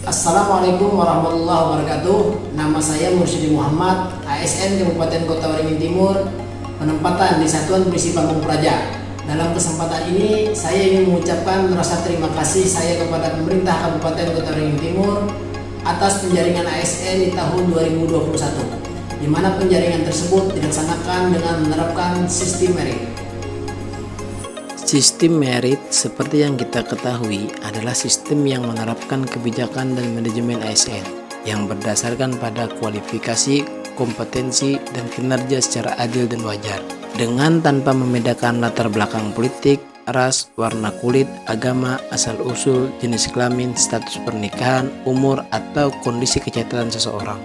Assalamualaikum warahmatullahi wabarakatuh. Nama saya Mursyidi Muhammad, ASN Kabupaten Kota Waringin Timur, penempatan di Satuan Polisi Pamung Praja. Dalam kesempatan ini, saya ingin mengucapkan rasa terima kasih saya kepada pemerintah Kabupaten Kota Waringin Timur atas penjaringan ASN di tahun 2021, di mana penjaringan tersebut dilaksanakan dengan menerapkan sistem merit. Sistem merit seperti yang kita ketahui adalah sistem yang menerapkan kebijakan dan manajemen ASN yang berdasarkan pada kualifikasi, kompetensi, dan kinerja secara adil dan wajar, dengan tanpa membedakan latar belakang politik, ras, warna kulit, agama, asal-usul, jenis kelamin, status pernikahan, umur, atau kondisi kesehatan seseorang.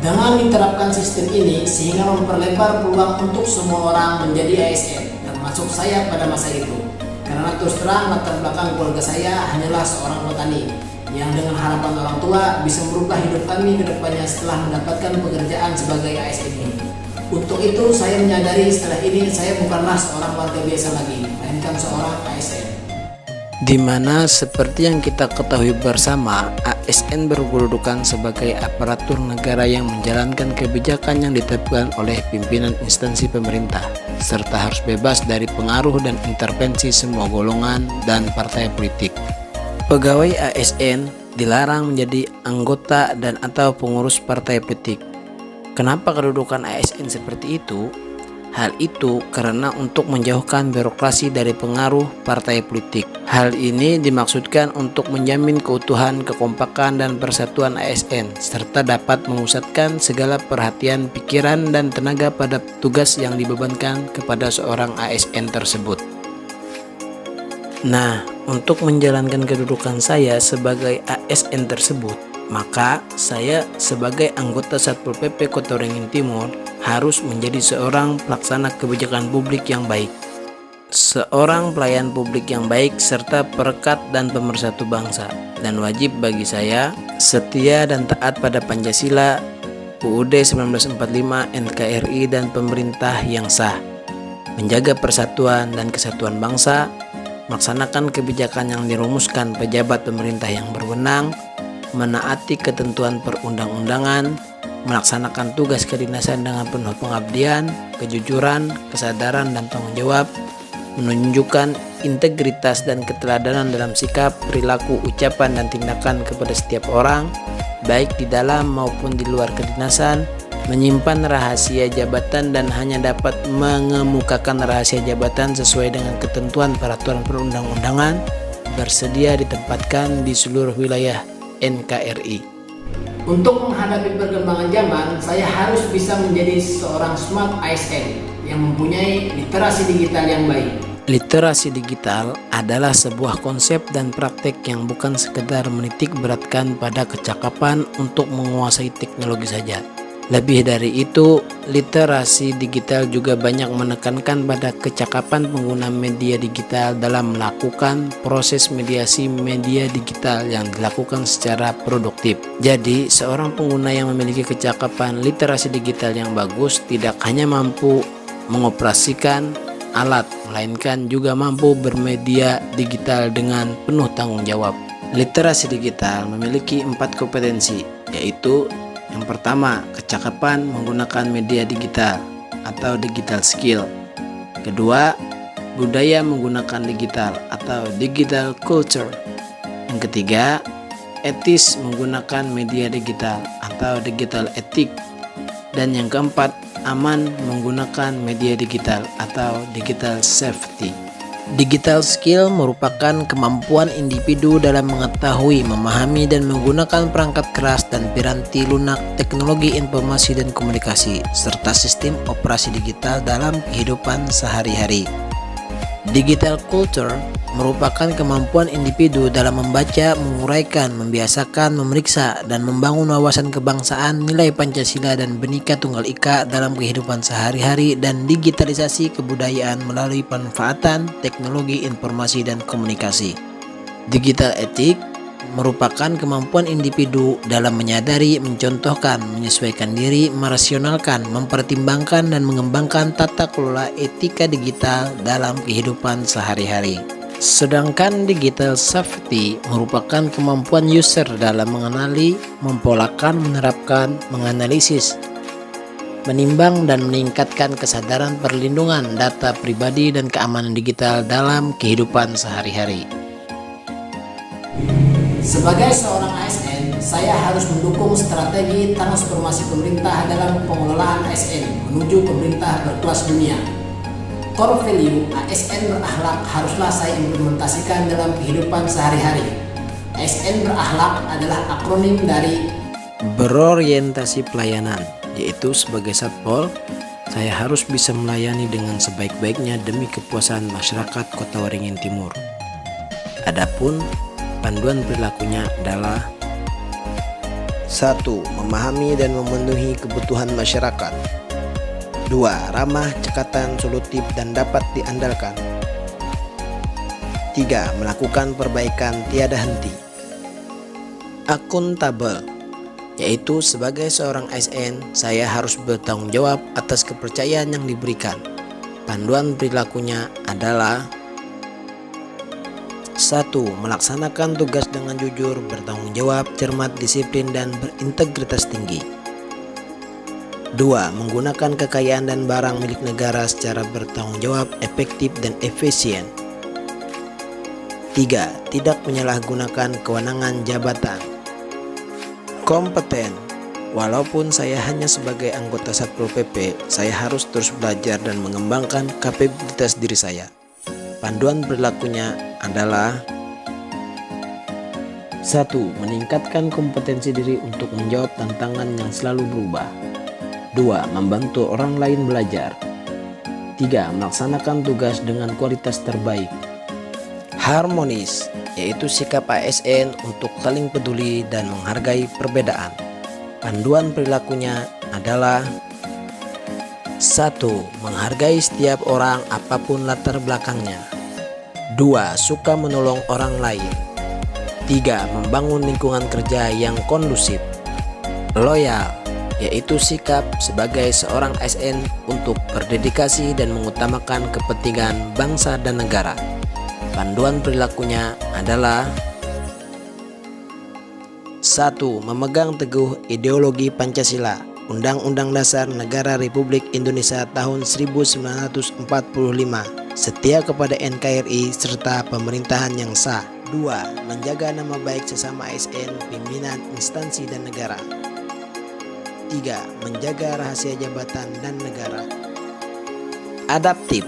Dengan diterapkan sistem ini sehingga memperlebar peluang untuk semua orang menjadi ASN, termasuk saya pada masa itu. Karena terus terang latar belakang keluarga saya hanyalah seorang petani yang dengan harapan orang tua bisa merubah hidup kami ke depannya setelah mendapatkan pekerjaan sebagai ASN ini. Untuk itu saya menyadari setelah ini saya bukanlah seorang warga biasa lagi, melainkan seorang ASN. Di mana seperti yang kita ketahui bersama, ASN berkedudukan sebagai aparatur negara yang menjalankan kebijakan yang ditetapkan oleh pimpinan instansi pemerintah, serta harus bebas dari pengaruh dan intervensi semua golongan dan partai politik. Pegawai ASN dilarang menjadi anggota dan atau pengurus partai politik. Kenapa kedudukan ASN seperti itu? Hal itu karena untuk menjauhkan birokrasi dari pengaruh partai politik. Hal ini dimaksudkan untuk menjamin keutuhan, kekompakan, dan persatuan ASN, serta dapat memusatkan segala perhatian, pikiran, dan tenaga pada tugas yang dibebankan kepada seorang ASN tersebut. Nah, untuk menjalankan kedudukan saya sebagai ASN tersebut, maka saya sebagai anggota Satpol PP Kota Waringin Timur harus menjadi seorang pelaksana kebijakan publik yang baik, seorang pelayan publik yang baik, serta perekat dan pemersatu bangsa. Dan wajib bagi saya setia dan taat pada Pancasila, UUD 1945, NKRI, dan pemerintah yang sah, menjaga persatuan dan kesatuan bangsa, melaksanakan kebijakan yang dirumuskan pejabat pemerintah yang berwenang, menaati ketentuan perundang-undangan, melaksanakan tugas kedinasan dengan penuh pengabdian, kejujuran, kesadaran, dan tanggung jawab, menunjukkan integritas dan keteladanan dalam sikap, perilaku, ucapan, dan tindakan kepada setiap orang, baik di dalam maupun di luar kedinasan, menyimpan rahasia jabatan dan hanya dapat mengemukakan rahasia jabatan sesuai dengan ketentuan peraturan perundang-undangan, bersedia ditempatkan di seluruh wilayah NKRI. Untuk menghadapi perkembangan zaman, saya harus bisa menjadi seorang smart ASN yang mempunyai literasi digital yang baik. Literasi digital adalah sebuah konsep dan praktek yang bukan sekedar menitik beratkan pada kecakapan untuk menguasai teknologi saja. Lebih dari itu, literasi digital juga banyak menekankan pada kecakapan pengguna media digital dalam melakukan proses mediasi media digital yang dilakukan secara produktif. Jadi, seorang pengguna yang memiliki kecakapan literasi digital yang bagus tidak hanya mampu mengoperasikan alat, melainkan juga mampu bermedia digital dengan penuh tanggung jawab. Literasi digital memiliki 4 kompetensi, yaitu yang pertama, kecakapan menggunakan media digital atau digital skill. Kedua, budaya menggunakan digital atau digital culture. Yang ketiga, etis menggunakan media digital atau digital etik. Dan yang keempat, aman menggunakan media digital atau digital safety. Digital skill merupakan kemampuan individu dalam mengetahui, memahami, dan menggunakan perangkat keras dan piranti lunak, teknologi informasi dan komunikasi, serta sistem operasi digital dalam kehidupan sehari-hari. Digital culture merupakan kemampuan individu dalam membaca, menguraikan, membiasakan, memeriksa, dan membangun wawasan kebangsaan, nilai Pancasila, dan Bhinneka Tunggal Ika dalam kehidupan sehari-hari, dan digitalisasi kebudayaan melalui pemanfaatan teknologi informasi dan komunikasi. Digital etik merupakan kemampuan individu dalam menyadari, mencontohkan, menyesuaikan diri, merasionalkan, mempertimbangkan, dan mengembangkan tata kelola etika digital dalam kehidupan sehari-hari. Sedangkan digital safety merupakan kemampuan user dalam mengenali, mempolakan, menerapkan, menganalisis, menimbang dan meningkatkan kesadaran perlindungan data pribadi dan keamanan digital dalam kehidupan sehari-hari. Sebagai seorang ASN, saya harus mendukung strategi transformasi pemerintah dalam pengelolaan ASN menuju pemerintah berkelas dunia. Core value ASN berakhlak haruslah saya implementasikan dalam kehidupan sehari-hari. ASN berakhlak adalah akronim dari berorientasi pelayanan, yaitu sebagai satpol, saya harus bisa melayani dengan sebaik-baiknya demi kepuasan masyarakat Kota Waringin Timur. Adapun panduan perilakunya adalah 1. Memahami dan memenuhi kebutuhan masyarakat. 2. Ramah, cekatan, solutif, dan dapat diandalkan. 3. Melakukan perbaikan tiada henti. Akuntabel, yaitu sebagai seorang ASN, saya harus bertanggung jawab atas kepercayaan yang diberikan. Panduan perilakunya adalah 1. Melaksanakan tugas dengan jujur, bertanggung jawab, cermat, disiplin, dan berintegritas tinggi. 2. Menggunakan kekayaan dan barang milik negara secara bertanggung jawab, efektif, dan efisien. 3. Tidak menyalahgunakan kewenangan jabatan. Kompeten. Walaupun saya hanya sebagai anggota Satpol PP, saya harus terus belajar dan mengembangkan kapabilitas diri saya. Panduan perilakunya adalah 1. Meningkatkan kompetensi diri untuk menjawab tantangan yang selalu berubah. 2. Membantu orang lain belajar. 3. Melaksanakan tugas dengan kualitas terbaik. Harmonis, yaitu sikap ASN untuk saling peduli dan menghargai perbedaan. Panduan perilakunya adalah 1. Menghargai setiap orang apapun latar belakangnya. 2. Suka menolong orang lain. 3. Membangun lingkungan kerja yang kondusif. Loyal, yaitu sikap sebagai seorang ASN untuk berdedikasi dan mengutamakan kepentingan bangsa dan negara. Panduan perilakunya adalah 1. Memegang teguh ideologi Pancasila, Undang-Undang Dasar Negara Republik Indonesia tahun 1945, setia kepada NKRI serta pemerintahan yang sah. 2. Menjaga nama baik sesama ASN, pimpinan instansi dan negara. 3. Menjaga rahasia jabatan dan negara. Adaptif,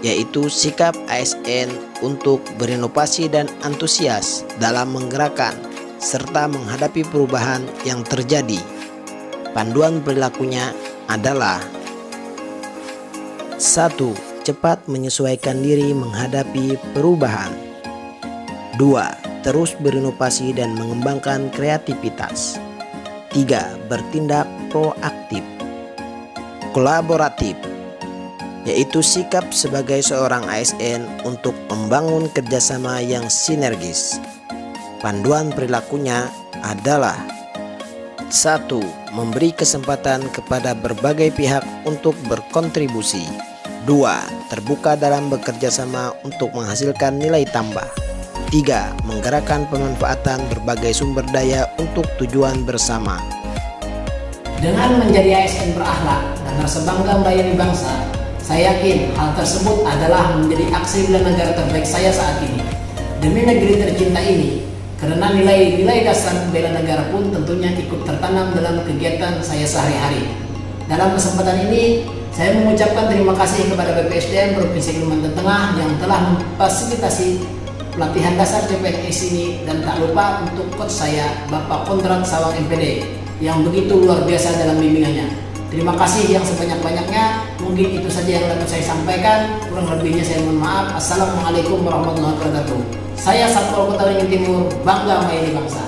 yaitu sikap ASN untuk berinovasi dan antusias dalam menggerakkan serta menghadapi perubahan yang terjadi. Panduan perilakunya adalah 1. Cepat menyesuaikan diri menghadapi perubahan. 2. Terus berinovasi dan mengembangkan kreativitas. 3. Bertindak proaktif. Kolaboratif, yaitu sikap sebagai seorang ASN untuk membangun kerjasama yang sinergis. Panduan perilakunya adalah 1. Memberi kesempatan kepada berbagai pihak untuk berkontribusi. 2. Terbuka dalam bekerja sama untuk menghasilkan nilai tambah. 3. Menggerakkan pemanfaatan berbagai sumber daya untuk tujuan bersama. Dengan menjadi ASN berakhlak dan rasa bangga melayani bangsa, saya yakin hal tersebut adalah menjadi aksi bela negara terbaik saya saat ini. Demi negeri tercinta ini, karena nilai-nilai dasar bela negara pun tentunya ikut tertanam dalam kegiatan saya sehari-hari. Dalam kesempatan ini, saya mengucapkan terima kasih kepada BPSDM Provinsi Kalimantan Tengah yang telah memfasilitasi pelatihan dasar CPNS ini, dan tak lupa untuk coach saya, Bapak Kondrat Sawang MPD, yang begitu luar biasa dalam bimbingannya. Terima kasih yang sebanyak-banyaknya. Mungkin itu saja yang dapat saya sampaikan. Kurang lebihnya saya mohon maaf. Assalamualaikum warahmatullahi wabarakatuh. Saya Satpol Kota Waringin Timur, bangga melayani bangsa.